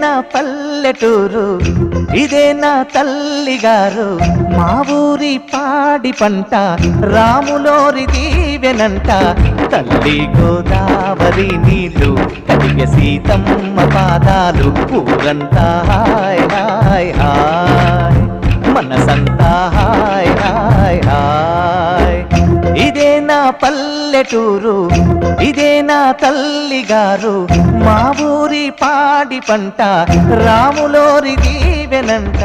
నా పల్లెటూరు, ఇదే నా తల్లిగారు. మా ఊరి పాడి పంట రాములోరి దీవెనంట. తల్లి గోదావరి నీళ్ళు కడిగే సీతమ్మ పాదాలు. ఊరంతా హాయ్ హాయ్ హాయ్, మనసంతా హాయ్ హాయ్ హాయ్. ఇదే నా పల్లెటూరు, ఇదే నా తల్లిగారు. మా ఊరి పాడి పంట రాములోరి దీవెనంట.